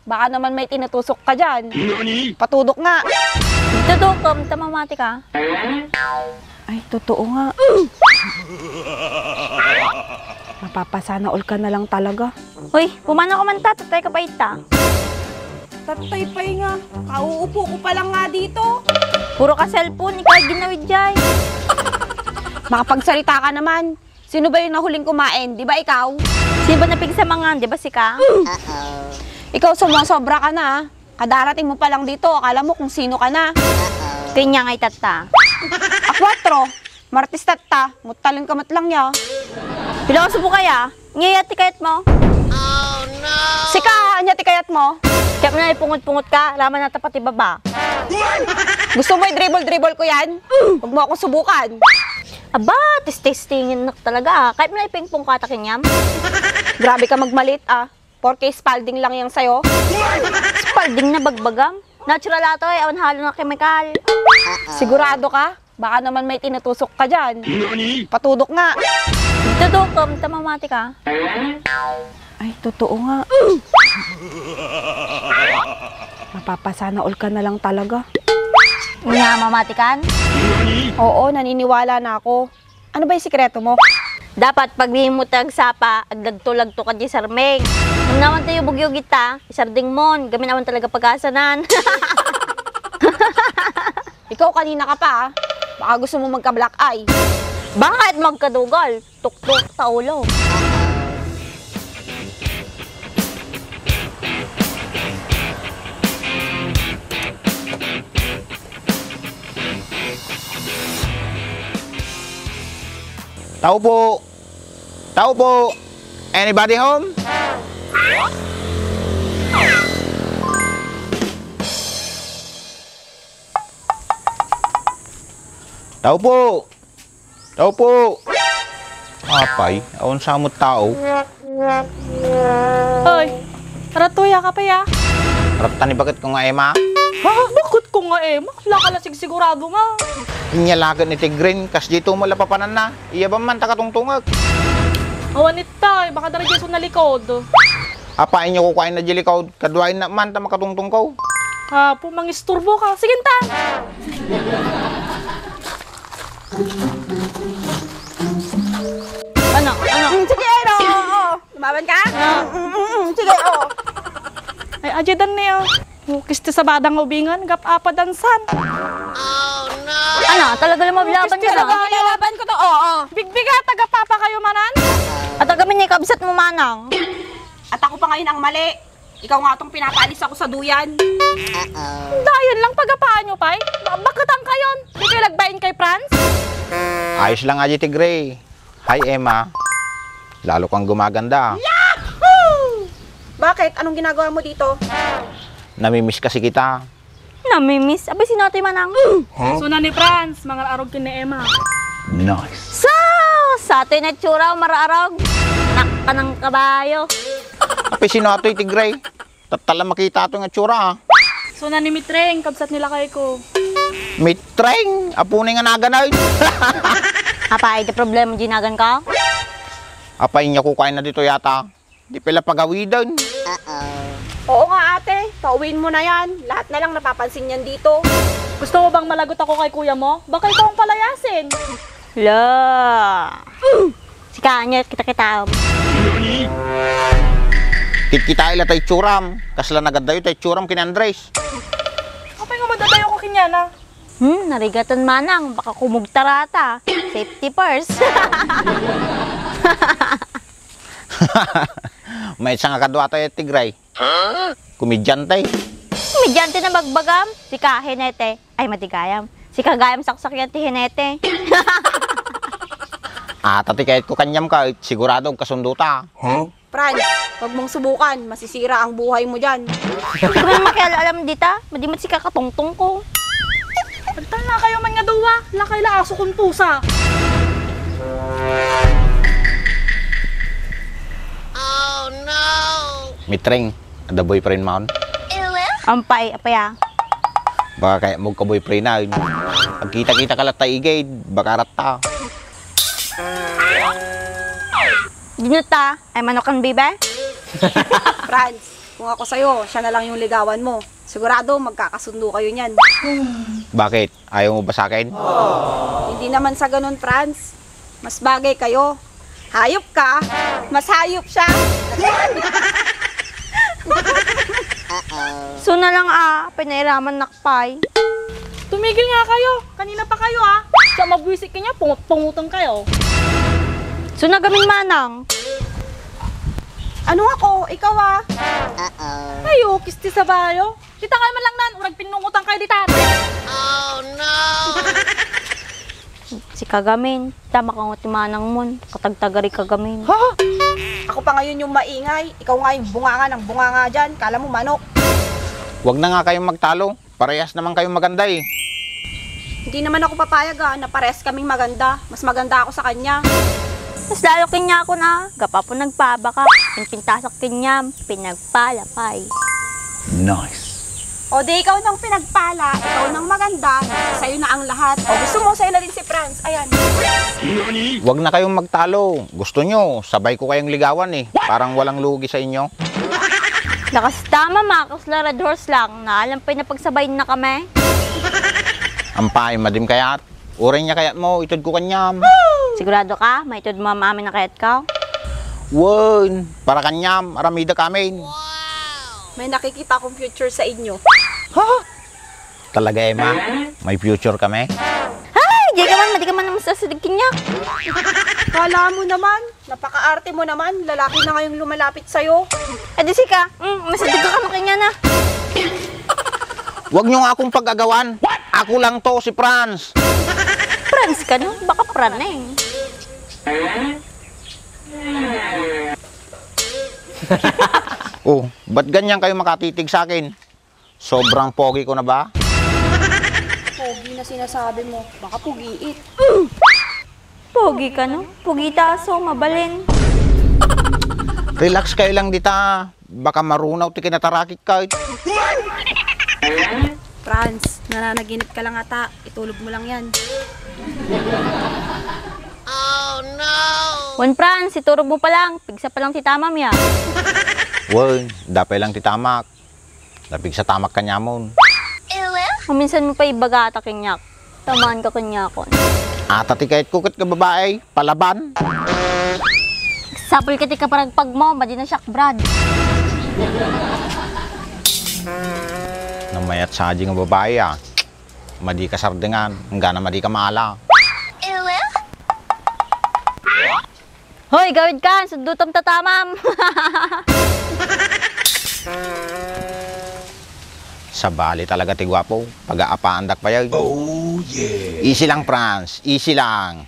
Baka naman may tinutusok ka dyan. Patudok nga. Tutukom, tamamati ka. Ay, totoo nga. Mapapasana all ka na lang talaga. Hoy, pumano ka man ta, tatay ka pa ita. Tatay-pay nga. Kauupo ko pa lang nga dito. Puro ka cellphone, ikaw ginawid dyan. Makapagsalita ka naman. Sino ba yung nahuling kumain? Di ba ikaw? Sino ba napigsa mga, di ba si ka? Ikaw sumasobra ka na. Kadarating mo pa lang dito. Akala mo kung sino ka na. Kanya ngay tata. Akwatro. Martis tatta. Mutaling kamat lang ya. Piloso po kaya? Ngayat tikayat mo? Oh no! Sika, anya tikayat mo? Kaya mo na ipungot-pungot ka, laman na tapat ibaba. Gusto mo i-dribble-dribble ko yan? Huwag mo akong subukan. Aba, testingin na talaga. Kahit mo na ipingpong katakin yam. Grabe ka magmalit ah. 4K Spalding lang yang sayo. Spalding na bagbagam. Natural ato eh, awan halo na chemical. Sigurado ka? Baka naman may tinutusok ka dyan. Patudok nga. Tutukom, tamamati ka. Ay, totoo nga. Mapapasana all ka na lang talaga. Nga, mamatikan? Oo, naniniwala na ako. Ano ba yung sikreto mo? Dapat pag di mo tagsapa, agdagto-lagto ka di sarmeng. Nung naman tayo bugyo kita, isarding mon, gamin naman talaga pag-asanan. Ikaw kanina ka pa ah. Baka gusto mo magka-black eye. Bakit magkadugal? Tuktok sa ulo. Tao po! Tao po! Anybody home? Tao po! Tao po! Apay, awan samot tao. Ay, ratuya ka pa ya? Rata ni bakit ko nga ema? Ha? Bakit ko nga eh? Wala ka lasig sigurado nga. Inyalagan ni Tigrin, kas dito malapapanan na. Iya ba man takatungtungag? Awanit tay, baka daragyan sa nalikod. Apain niyo kukain na jilikaw, kadwain na man ta makatungtung ko. Ha, pumangisturbo ka. Sige ta. Ano? Sige, oo. Lumaban ka? Sige, oo. Ay, ajedan niyo. Kisti sa badang ubingan, gap-apa dansan. Ano? Talaga lumablaban ka na? Lalaban ko to, oo. Bigbiga, taga-papa kayo manan? At agamin niya kabsat mo manang. At ako pa ngayon ang mali. Ikaw nga itong pinapaalis ako sa duyan. Dayan lang pagapaan nyo, pay. Bakit ang kayon? Di kayo lagbain kay Franz? Ayos lang aji Tigre. Hi Emma. Lalo kang gumaganda. Bakit? Anong ginagawa mo dito? Namimiss kasi kita. Namimiss? Abay, sinatoy manang. So na ni Franz, mga arog kin ni Emma. Nice. So, sa atin na tsura, maraarog. Nakka ng kabayo. Api sino ato'y Tigre? Tatala makita ito nga tsura ha. So na ni Mitreng, kabsat nila kay ko. Mitreng, apunay nga naganay. Apa, ay, problema ginagan ka? Apay niya kukain na dito yata. Di pala pagawidan. Oo nga ate, pauwiin mo na yan. Lahat na lang napapansin yan dito. Gusto mo bang malagot ako kay kuya mo? Baka ikaw ang palayasin. La. Sika, niya, kita-kita. Kita ila tayo tsuram. Kasla nagadayo tayo tsuram kina Andres. Kapag nga madadayo ko kinyana. Narigatan manang, baka kumugtarata. Safety first. May isang akadwa tayo Tigray. Kumidyan tayo. Medyante na bagbagam. Sika, hinete. Ay, matigayam. Sika, gayam saksak yan ti hinete. Tati kahit ko kanyam ka, sigurado kasunduta. Franz, huwag mong subukan. Masisira ang buhay mo dyan. Hindi mo makialam dita. Madimot si kakatungtong ko. Pagtal na kayo man nga duwa, lakay la aso kong pusa. Mitreng, ada boyfriend mo? Ampay, apaya. Baka kaya mo ka boyfriend na. Pagkita-kita ka lang tayo igay, baka rata. Dinuta, ay manokan bibe? Franz, kung ako sa'yo, siya na lang yung ligawan mo. Sigurado, magkakasundo kayo niyan. Bakit? Ayaw mo ba sa akin? Hindi naman sa ganun, Franz. Mas bagay kayo. Hayop ka, mas hayop siya. So na lang pinairaman nakpay. Tumigil nga kayo. Kanina pa kayo Siya mabwisik ka niya, pungutang kayo. So na gamin manang. Ano ako? Ikaw Ayo, kisti sa bayo. Kita kayo man lang nan, urag pinungutang kayo ditan. Si kagamin, tama kang utimanang mon, katagtagari kagamin. Ako pa ngayon yung maingay. Ikaw nga yung bunganga ng bunganga dyan. Kala mo manok. Huwag na nga kayong magtalo. Parehas naman kayong maganda eh. Hindi naman ako papayag na parehas kaming maganda. Mas maganda ako sa kanya. Mas lalo kinya ako na, gapa po nagpabaka, pinpintasak kinyam, pinagpalapay. O di ikaw nang pinagpala, ikaw nang maganda, sa'yo na ang lahat. O gusto mo sa'yo na din si Franz. Ayan. Huwag na kayong magtalo. Gusto nyo, sabay ko kayong ligawan eh. Parang walang lugi sa inyo. Lakas tama mga kaslared horse lang, naalampay na pagsabayin na kami. Ampay, madim kayat. Uray niya kayat mo, itod ko kanyam. Sigurado ka, maytud mamami na kayat ka? Won, para kanyam, aramida kami. May nakikita akong future sa inyo. Talaga Emma, may future kami. Ay, di ka man, madi ka man naman sasadig kinya. Kala mo naman, napaka-arte mo naman. Lalaki na ngayong lumalapit sa'yo. Adi si ka, masadig ka mo kanya na. Huwag nyo nga akong pag-agawan. Ako lang to, si Franz. Franz ka no? Baka pran eh. Oh, ba't ganyan kayo makatitig sa akin? Sobrang pogi ko na ba? Pogi na sinasabi mo. Baka pugiit. Pogi ka no? Pogi taso, mabalin. Relax kayo lang dita. Baka marunaw ti kinatarakit ka. Franz, nananaginip ka lang ata. Itulog mo lang yan. Wan Franz, iturog mo pa lang. Pigsa pa lang si tamam ya. Won, dapay lang ti tamak. Lapig sa tamak kanyamon. Minsan mo pa ibagata kinyak. Tamaan ka kinyakon. Ata ti kahit kukit ka babae, palaban. Sapul ka ti kaparagpag mo, madi na siyak brad. Namayat sa nga babae Madi ka sardingan, hanggang na madi ka maala. Hoy, gawid ka, sundutom tatamam. Sa bali talaga ti gwapo, pag-aapaandak pa yan. Oh yeah. Easy lang Franz, easy lang.